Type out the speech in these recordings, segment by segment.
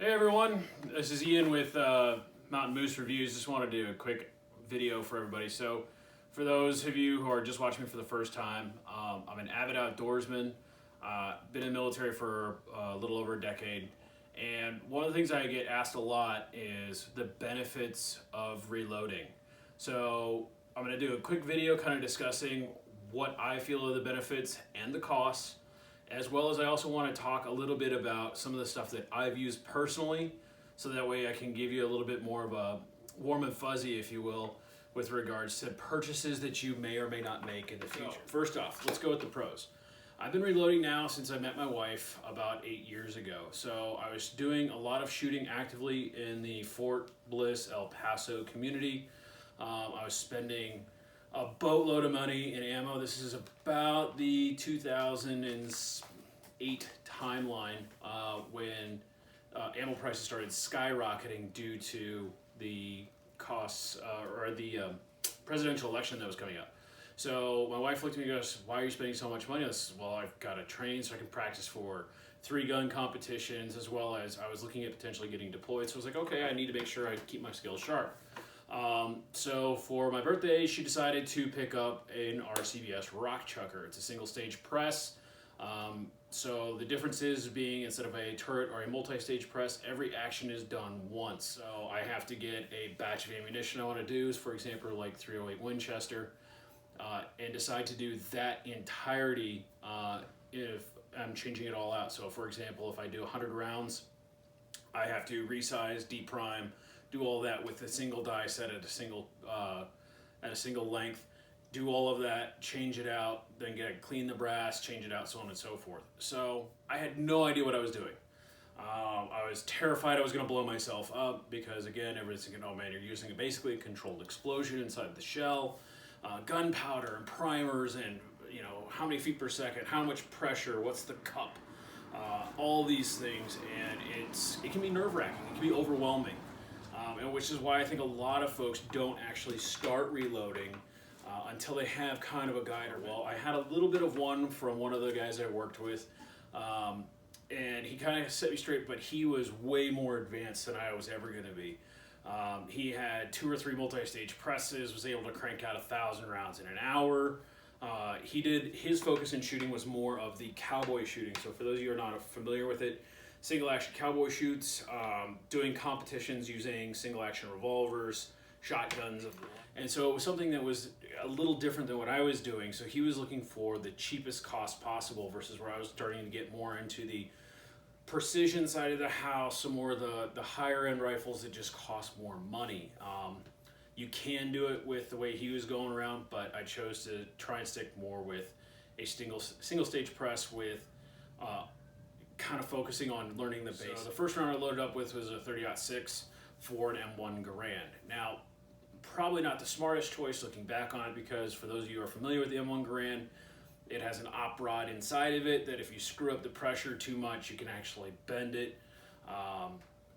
Hey everyone, this is Ian with Mountain Moose Reviews. Just want to do a quick video for everybody. So, for those of you who are just watching me for the first time, I'm an avid outdoorsman. Been in the military for a little over a decade, and one of the things I get asked a lot is the benefits of reloading. So, I'm going to do a quick video kind of discussing what I feel are the benefits and the costs, as well as I also want to talk a little bit about some of the stuff that I've used personally, so that way I can give you a little bit more of a warm and fuzzy, if you will, with regards to purchases that you may or may not make in the future. So, first off, let's go with the pros. I've been reloading now since I met my wife about 8 years ago. So I was doing a lot of shooting actively in the Fort Bliss, El Paso community. I was spending a boatload of money in ammo. This is about the 2008 timeline when ammo prices started skyrocketing due to the costs or the presidential election that was coming up. So my wife looked at me and goes, "Why are you spending so much money on this?" Well, I've got to train so I can practice for 3-gun competitions, as well as I was looking at potentially getting deployed. So I was like, okay, I need to make sure I keep my skills sharp. So for my birthday, she decided to pick up an RCBS Rock Chucker. It's a single stage press. So the difference is being instead of a turret or a multi-stage press, every action is done once. So I have to get a batch of ammunition I want to do, for example, like 308 Winchester, and decide to do that entirety if I'm changing it all out. So for example, if I do 100 rounds, I have to resize, deprime, do all that with a single die set at a single length, do all of that, change it out, then clean the brass, change it out, so on and so forth. So I had no idea what I was doing. I was terrified I was going to blow myself up because, again, everybody's thinking, oh man, you're using basically a controlled explosion inside the shell, gunpowder and primers, and how many feet per second, how much pressure, what's the cup, all these things, and it can be nerve-wracking, it can be overwhelming. And which is why I think a lot of folks don't actually start reloading until they have kind of a guide. Well, I had a little bit of one from one of the guys I worked with, and he kind of set me straight, but he was way more advanced than I was ever going to be. He had 2 or 3 multi-stage presses, was able to crank out 1,000 rounds in an hour. His focus in shooting was more of the cowboy shooting. So for those of you who are not familiar with it, single action cowboy shoots, doing competitions using single action revolvers, shotguns. And so it was something that was a little different than what I was doing. So he was looking for the cheapest cost possible versus where I was starting to get more into the precision side of the house, some more of the higher end rifles that just cost more money. You can do it with the way he was going around, but I chose to try and stick more with a single stage press with kind of focusing on learning the basics. So the first round I loaded up with was a 30-06 for an M1 Garand. Now, probably not the smartest choice looking back on it, because for those of you who are familiar with the M1 Garand, it has an op rod inside of it that if you screw up the pressure too much, you can actually bend it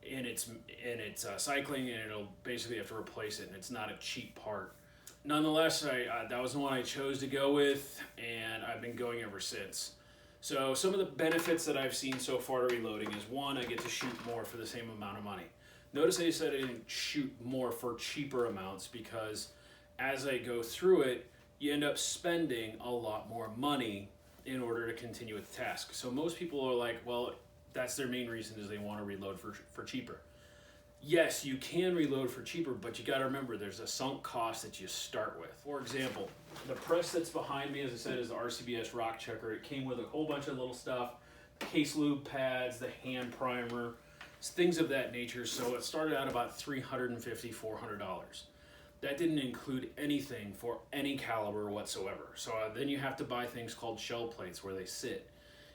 in its cycling, and it'll basically have to replace it, and it's not a cheap part. Nonetheless, that was the one I chose to go with, and I've been going ever since. So some of the benefits that I've seen so far to reloading is, one, I get to shoot more for the same amount of money. Notice I said I didn't shoot more for cheaper amounts, because as I go through it, you end up spending a lot more money in order to continue with the task. So most people are like, well, that's their main reason, is they want to reload for cheaper. Yes, you can reload for cheaper, but you got to remember there's a sunk cost that you start with. For example, the press that's behind me, as I said, is the RCBS Rock Chucker. It came with a whole bunch of little stuff, case lube pads, the hand primer, things of that nature. So it started out about $350, $400. That didn't include anything for any caliber whatsoever. So then you have to buy things called shell plates where they sit.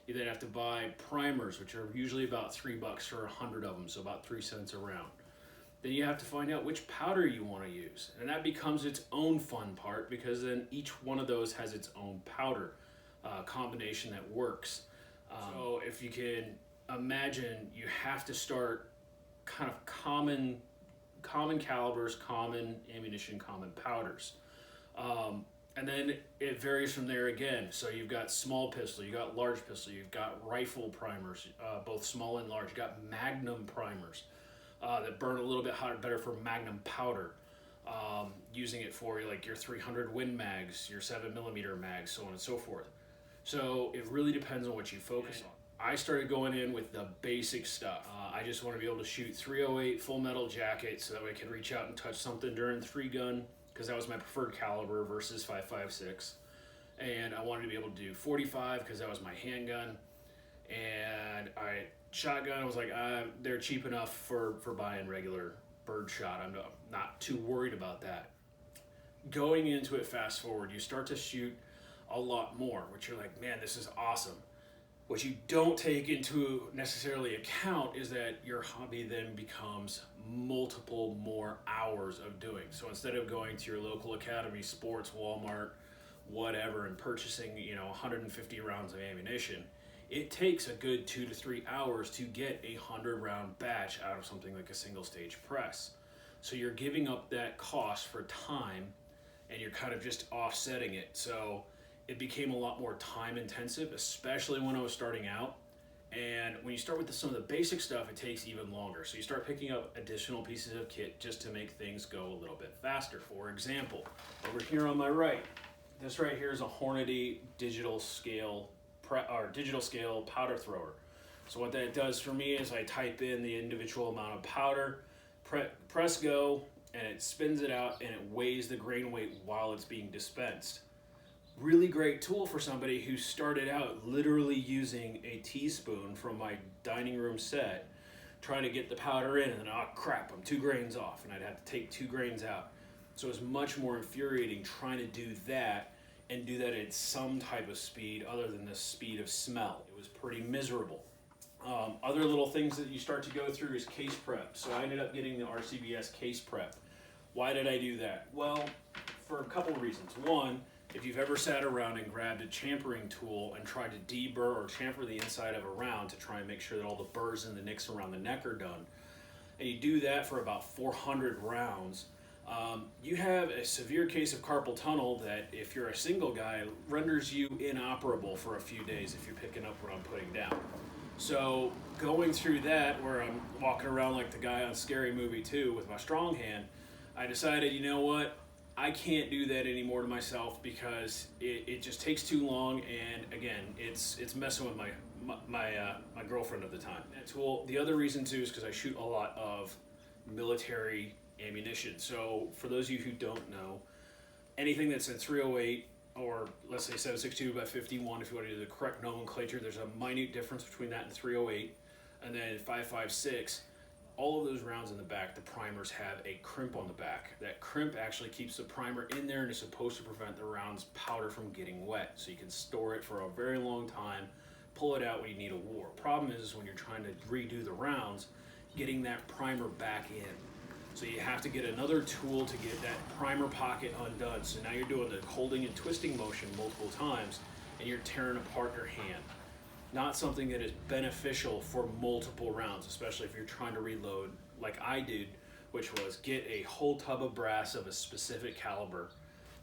You then have to buy primers, which are usually about $3 for 100 of them, so about 3 cents a round. Then you have to find out which powder you want to use, and that becomes its own fun part, because then each one of those has its own powder combination that works. So if you can imagine, you have to start kind of common calibers, common ammunition, common powders. And then it varies from there again. So you've got small pistol, you got large pistol, you've got rifle primers, both small and large. You got magnum primers that burn a little bit hotter, better for magnum powder. Using it for like your 300 Win mags, your 7mm mags, so on and so forth. So it really depends on what you focus on. I started going in with the basic stuff. I just want to be able to shoot 308 full metal jacket so that way I can reach out and touch something during 3-gun, because that was my preferred caliber versus 5.56. And I wanted to be able to do 45 because that was my handgun. And shotgun, I was like, they're cheap enough for buying regular birdshot. I'm not too worried about that. Going into it, fast forward, you start to shoot a lot more, which you're like, man, this is awesome. What you don't take into necessarily account is that your hobby then becomes multiple more hours of doing. So instead of going to your local academy, sports, Walmart, whatever, and purchasing 150 rounds of ammunition, it takes a good 2 to 3 hours to get a 100-round batch out of something like a single stage press. So you're giving up that cost for time, and you're kind of just offsetting it. So it became a lot more time intensive, especially when I was starting out. And when you start with some of the basic stuff, it takes even longer. So you start picking up additional pieces of kit just to make things go a little bit faster. For example, over here on my right, this right here is a Hornady digital scale powder thrower. So what that does for me is I type in the individual amount of powder, press go, and it spins it out and it weighs the grain weight while it's being dispensed. Really great tool for somebody who started out literally using a teaspoon from my dining room set, trying to get the powder in, and then, oh crap, I'm 2 grains off, and I'd have to take 2 grains out. So it's much more infuriating trying to do that and do that at some type of speed other than the speed of smell. It was pretty miserable. Other little things that you start to go through is case prep. So I ended up getting the RCBS case prep. Why did I do that? Well, for a couple of reasons. One, if you've ever sat around and grabbed a champering tool and tried to deburr or chamfer the inside of a round to try and make sure that all the burrs and the nicks around the neck are done, and you do that for about 400 rounds, you have a severe case of carpal tunnel that, if you're a single guy, renders you inoperable for a few days if you're picking up what I'm putting down. So going through that, where I'm walking around like the guy on Scary Movie 2 with my strong hand, I decided, you know what? I can't do that anymore to myself because it just takes too long, and again, it's messing with my girlfriend at the time. That tool. The other reason too is because I shoot a lot of military ammunition. So for those of you who don't know, anything that's in 308 or let's say 7.62 by 51, if you want to do the correct nomenclature, there's a minute difference between that and 308, and then 5.56. All of those rounds in the back, the primers have a crimp on the back. That crimp actually keeps the primer in there and is supposed to prevent the round's powder from getting wet. So you can store it for a very long time, pull it out when you need a war. Problem is when you're trying to redo the rounds, getting that primer back in. So you have to get another tool to get that primer pocket undone. So now you're doing the holding and twisting motion multiple times and you're tearing apart your hand. Not something that is beneficial for multiple rounds, especially if you're trying to reload like I did, which was get a whole tub of brass of a specific caliber,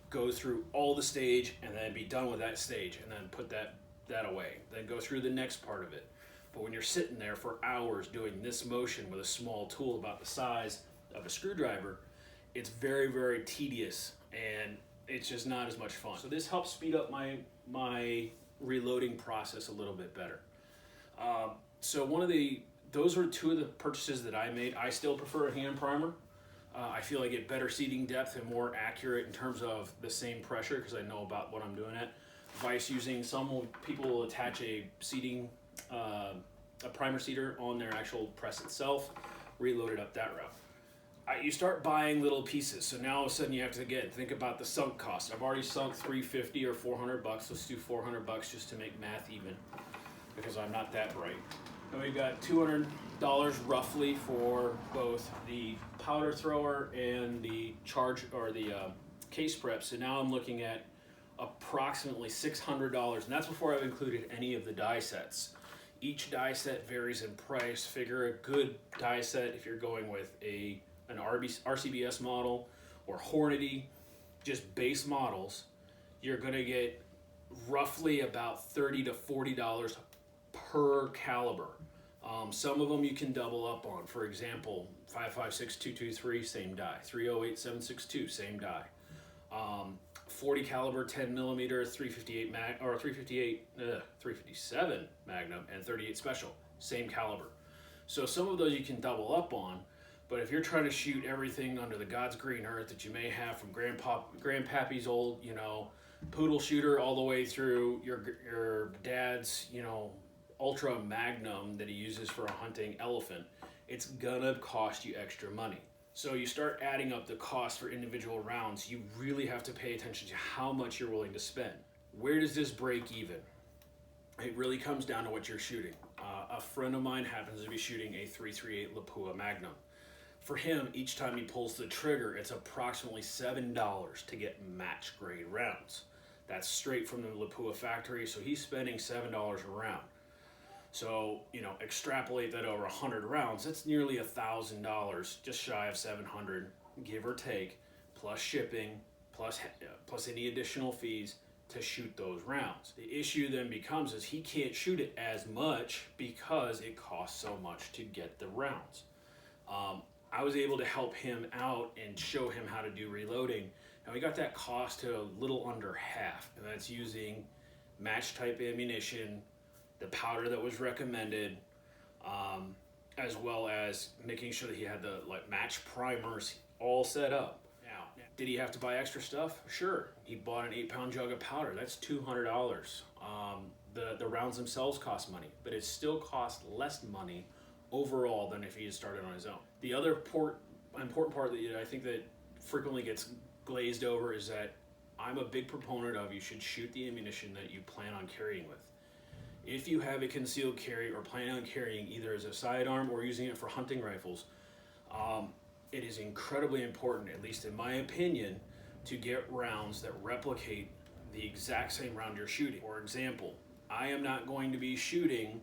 go through all the stage, and then be done with that stage, and then put that away. Then go through the next part of it. But when you're sitting there for hours doing this motion with a small tool about the size of a screwdriver, it's very, very tedious, and it's just not as much fun. So this helps speed up my reloading process a little bit better. So those were 2 of the purchases that I made. I still prefer a hand primer. I feel I get better seating depth and more accurate in terms of the same pressure because I know about what I'm doing at. Vice using, people will attach a primer seater on their actual press itself, reload it up that route. You start buying little pieces, so now all of a sudden you have to again think about the sunk cost. I've already sunk $350 or $400. Let's do $400 just to make math even, because I'm not that bright. And we've got $200 roughly for both the powder thrower and the charge or the case prep. So now I'm looking at approximately $600, and that's before I've included any of the die sets. Each die set varies in price. Figure a good die set if you're going with an RCBS model or Hornady, just base models. you're going to get roughly about $30 to $40 per caliber. Some of them you can double up on. For example, 5.56 same die. 308 same die. 40 caliber 10 millimeter 358 357 Magnum and 38 Special, same caliber. So some of those you can double up on, but if you're trying to shoot everything under the God's green earth that you may have from Grandpappy's old, poodle shooter all the way through your dad's, ultra magnum that he uses for a hunting elephant, it's gonna cost you extra money. So you start adding up the cost for individual rounds, you really have to pay attention to how much you're willing to spend. Where does this break even? It really comes down to what you're shooting. A friend of mine happens to be shooting a 338 Lapua Magnum. For him, each time he pulls the trigger, it's approximately $7 to get match grade rounds. That's straight from the Lapua factory, so he's spending $7 a round. So, extrapolate that over 100 rounds, that's nearly $1,000, just shy of 700, give or take, plus shipping, plus any additional fees to shoot those rounds. The issue then becomes is he can't shoot it as much because it costs so much to get the rounds. I was able to help him out and show him how to do reloading, and we got that cost to a little under half, and that's using match type ammunition, the powder that was recommended, as well as making sure that he had the match primers all set up. Now, did he have to buy extra stuff? Sure. He bought an 8-pound jug of powder. That's $200. The rounds themselves cost money, but it still cost less money overall than if he had started on his own. The other important part that I think that frequently gets glazed over is that I'm a big proponent of you should shoot the ammunition that you plan on carrying with. If you have a concealed carry or plan on carrying either as a sidearm or using it for hunting rifles, it is incredibly important, at least in my opinion, to get rounds that replicate the exact same round you're shooting. For example, I am not going to be shooting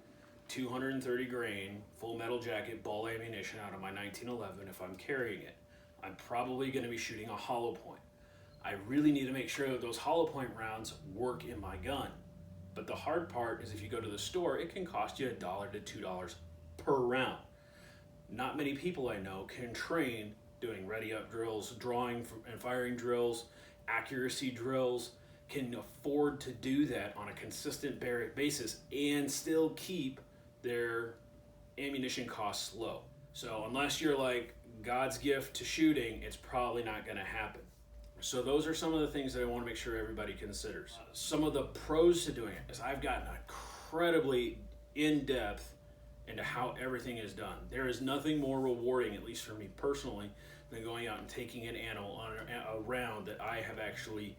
230 grain full metal jacket ball ammunition out of my 1911 if I'm carrying it. I'm probably going to be shooting a hollow point. I really need to make sure that those hollow point rounds work in my gun. But the hard part is if you go to the store, it can cost you $1 to $2 per round. Not many people I know can train doing ready up drills, drawing and firing drills, accuracy drills, can afford to do that on a consistent basis and still keep their ammunition costs low. So unless you're like God's gift to shooting, it's probably not going to happen. So those are some of the things that I want to make sure everybody considers. Some of the pros to doing it is I've gotten incredibly in-depth into how everything is done. There is nothing more rewarding, at least for me personally, than going out and taking an animal on a round that I have actually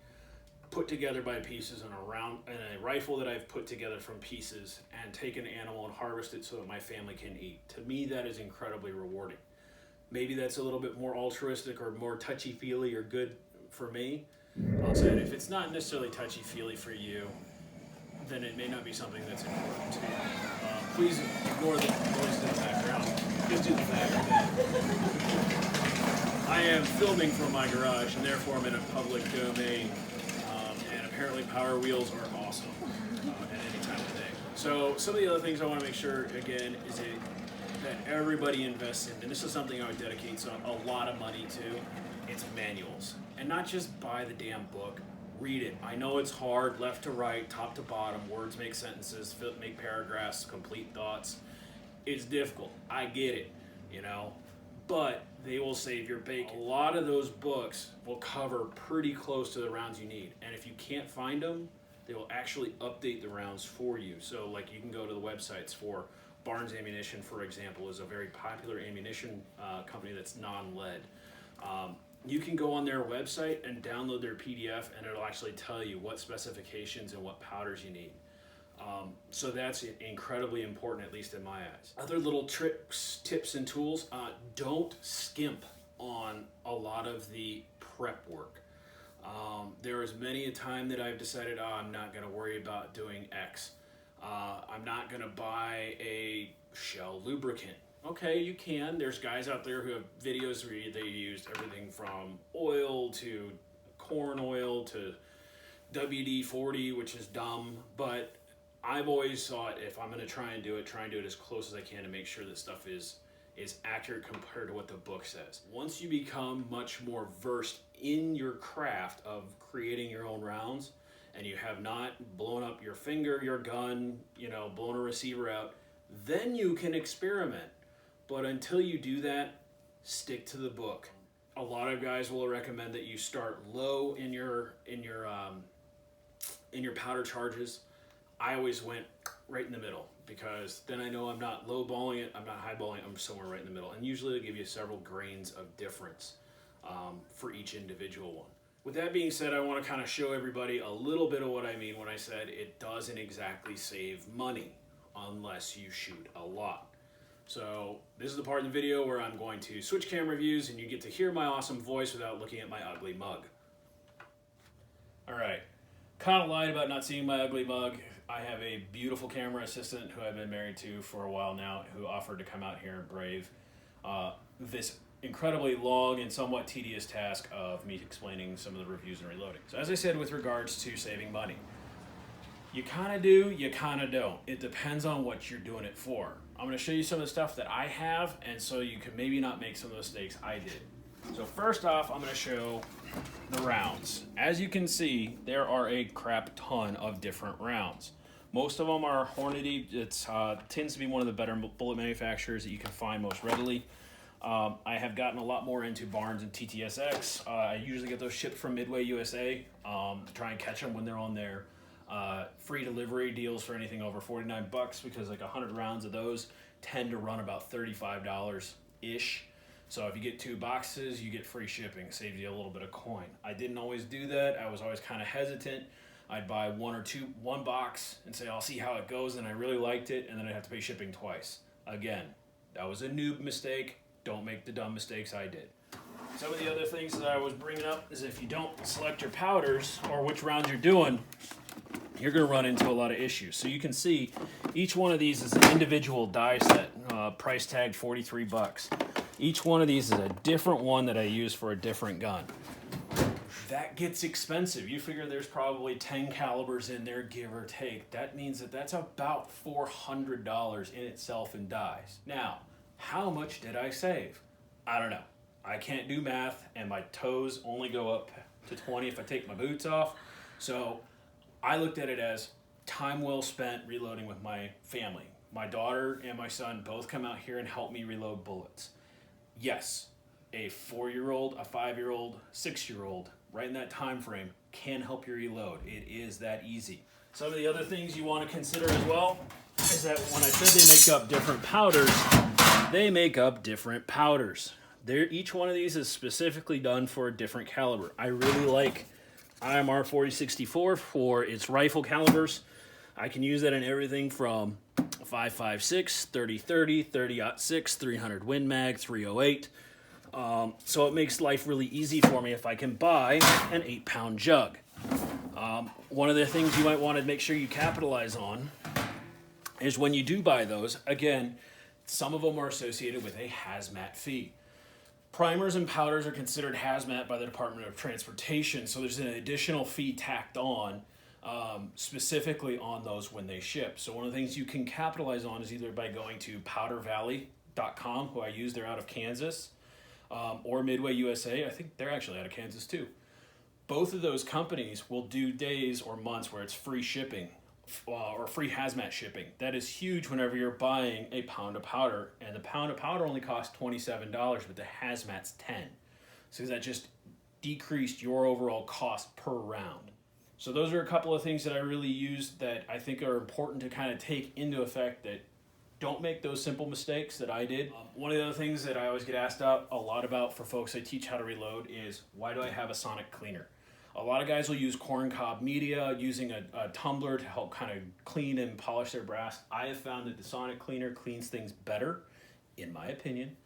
put together by pieces and a rifle that I've put together from pieces and take an animal and harvest it so that my family can eat. To me, that is incredibly rewarding. Maybe that's a little bit more altruistic or more touchy-feely or good for me. I'll say if it's not necessarily touchy-feely for you, then it may not be something that's important to you. Please ignore the noise in the background. Just do the fact that I am filming from my garage and therefore I'm in a public domain, and apparently Power Wheels are awesome at any time of the day. So some of the other things I want to make sure, again, is that everybody invests in, and this is something I would dedicate a lot of money to, it's manuals. And not just buy the damn book, read it. I know it's hard, left to right, top to bottom, words make sentences, make paragraphs, complete thoughts. It's difficult, I get it, but they will save your bacon. A lot of those books will cover pretty close to the rounds you need. And if you can't find them, they will actually update the rounds for you. So like you can go to the websites for Barnes Ammunition, for example, is a very popular ammunition company that's non-lead. You can go on their website and download their PDF and it'll actually tell you what specifications and what powders you need. So that's incredibly important, at least in my eyes. Other little tricks, tips, and tools, don't skimp on a lot of the prep work. There is many a time that I've decided, I'm not gonna worry about doing X. I'm not gonna buy a Shell lubricant. Okay, you can. There's guys out there who have videos where they used everything from oil to corn oil to WD-40, which is dumb, but I've always thought if I'm going to try and do it as close as I can to make sure that stuff is accurate compared to what the book says. Once you become much more versed in your craft of creating your own rounds, and you have not blown up your finger, your gun, blown a receiver out, then you can experiment. But until you do that, stick to the book. A lot of guys will recommend that you start low in your powder charges. I always went right in the middle, because then I know I'm not low balling it, I'm not high balling it, I'm somewhere right in the middle. And usually it'll give you several grains of difference for each individual one. With that being said, I want to kind of show everybody a little bit of what I mean when I said it doesn't exactly save money unless you shoot a lot. So this is the part of the video where I'm going to switch camera views and you get to hear my awesome voice without looking at my ugly mug. All right, kind of lied about not seeing my ugly mug. I have a beautiful camera assistant who I've been married to for a while now, who offered to come out here and brave this incredibly long and somewhat tedious task of me explaining some of the reviews and reloading. So as I said, with regards to saving money, you kind of do, you kind of don't. It depends on what you're doing it for. I'm going to show you some of the stuff that I have, and so you can maybe not make some of the mistakes I did. So first off, I'm going to show the rounds. As you can see, there are a crap ton of different rounds. Most of them are Hornady. It tends to be one of the better bullet manufacturers that you can find most readily. I have gotten a lot more into Barnes and TTSX. I usually get those shipped from Midway USA. Try and catch them when they're on their free delivery deals for anything over 49 bucks, because like 100 rounds of those tend to run about $35-ish. So if you get 2 boxes, you get free shipping. Saves you a little bit of coin. I didn't always do that. I was always kind of hesitant. I'd buy one box and say, I'll see how it goes, and I really liked it, and then I'd have to pay shipping twice. Again, that was a noob mistake. Don't make the dumb mistakes I did. Some of the other things that I was bringing up is if you don't select your powders or which rounds you're doing, you're going to run into a lot of issues. So you can see each one of these is an individual die set, price tag 43 bucks. Each one of these is a different one that I use for a different gun. That gets expensive. You figure there's probably 10 calibers in there, give or take. That means that that's about $400 in itself in dies. Now, how much did I save? I don't know. I can't do math, and my toes only go up to 20 if I take my boots off. So I looked at it as time well spent reloading with my family. My daughter and my son both come out here and help me reload bullets. Yes, a 4-year-old, a 5-year-old, 6-year-old, right in that time frame, can help you reload. It is that easy. Some of the other things you want to consider as well is that when I said they make up different powders, they make up different powders. Each one of these is specifically done for a different caliber. I really like IMR 4064 for its rifle calibers. I can use that in everything from 5.56, 30-30, 30-06, 300 Win Mag, 308. So it makes life really easy for me if I can buy an 8-pound jug. One of the things you might want to make sure you capitalize on is when you do buy those, again, some of them are associated with a hazmat fee. Primers and powders are considered hazmat by the Department of Transportation, so there's an additional fee tacked on specifically on those when they ship. So one of the things you can capitalize on is either by going to powdervalley.com, who I use, they're out of Kansas, or Midway USA. I think they're actually out of Kansas too. Both of those companies will do days or months where it's free shipping or free hazmat shipping. That is huge whenever you're buying a pound of powder, and the pound of powder only costs $27, but the hazmat's $10. So that just decreased your overall cost per round. So those are a couple of things that I really use that I think are important to kind of take into effect, that don't make those simple mistakes that I did. One of the other things that I always get asked a lot about for folks I teach how to reload is, why do I have a sonic cleaner? A lot of guys will use corncob media using a tumbler to help kind of clean and polish their brass. I have found that the sonic cleaner cleans things better, in my opinion.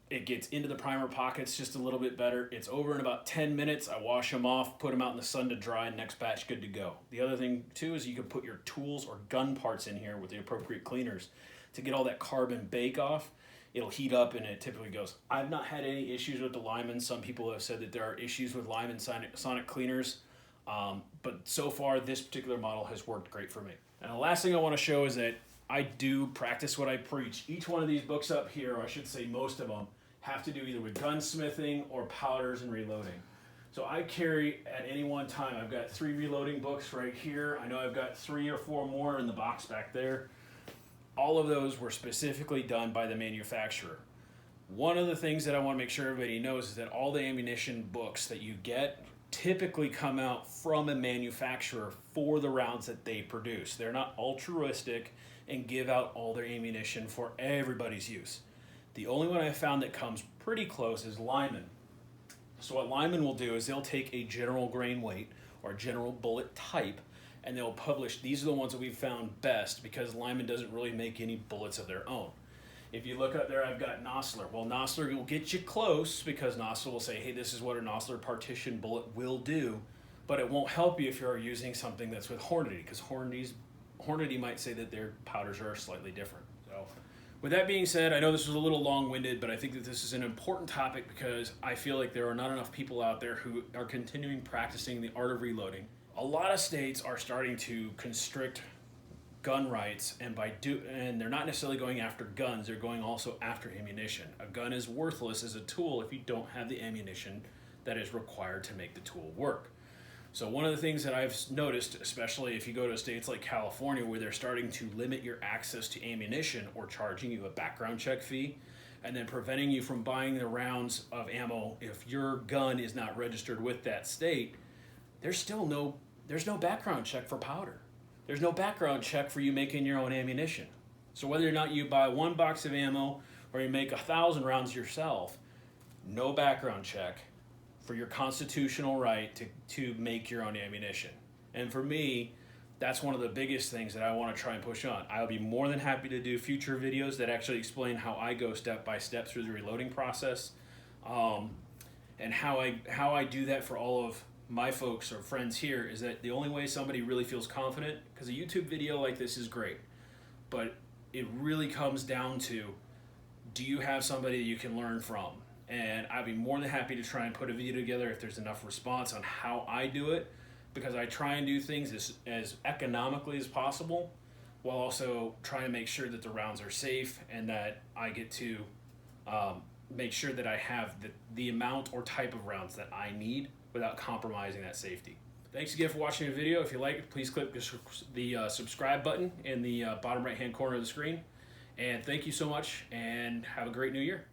It gets into the primer pockets just a little bit better. It's over in about 10 minutes. I wash them off, put them out in the sun to dry, next batch good to go. The other thing too is you can put your tools or gun parts in here with the appropriate cleaners to get all that carbon bake off. It'll heat up and it typically goes. I've not had any issues with the Lyman. Some people have said that there are issues with Lyman sonic cleaners. But so far, this particular model has worked great for me. And the last thing I want to show is that I do practice what I preach. Each one of these books up here, or I should say most of them, have to do either with gunsmithing or powders and reloading. So I carry at any one time, I've got 3 reloading books right here. I know I've got 3 or 4 more in the box back there. All of those were specifically done by the manufacturer. One of the things that I want to make sure everybody knows is that all the ammunition books that you get typically come out from a manufacturer for the rounds that they produce. They're not altruistic and give out all their ammunition for everybody's use. The only one I found that comes pretty close is Lyman. So what Lyman will do is they'll take a general grain weight or general bullet type, and they'll publish, these are the ones that we've found best, because Lyman doesn't really make any bullets of their own. If you look up there, I've got Nosler. Well, Nosler will get you close, because Nosler will say, hey, this is what a Nosler partition bullet will do, but it won't help you if you're using something that's with Hornady, because Hornady might say that their powders are slightly different. So, with that being said, I know this was a little long-winded, but I think that this is an important topic because I feel like there are not enough people out there who are continuing practicing the art of reloading. A lot of states are starting to constrict gun rights, and they're not necessarily going after guns, they're going also after ammunition. A gun is worthless as a tool if you don't have the ammunition that is required to make the tool work. So one of the things that I've noticed, especially if you go to states like California, where they're starting to limit your access to ammunition or charging you a background check fee, and then preventing you from buying the rounds of ammo if your gun is not registered with that state, there's no background check for powder. There's no background check for you making your own ammunition. So whether or not you buy 1 box of ammo or you make 1,000 rounds yourself, no background check for your constitutional right to make your own ammunition. And for me, that's one of the biggest things that I want to try and push on. I'll be more than happy to do future videos that actually explain how I go step by step through the reloading process, and how I do that for all of my folks or friends here. Is that the only way somebody really feels confident, because a YouTube video like this is great, but it really comes down to, do you have somebody that you can learn from? And I'd be more than happy to try and put a video together if there's enough response on how I do it, because I try and do things as economically as possible, while also trying to make sure that the rounds are safe and that I get to make sure that I have the amount or type of rounds that I need without compromising that safety. Thanks again for watching the video. If you like it, please click the subscribe button in the bottom right hand corner of the screen. And thank you so much, and have a great new year.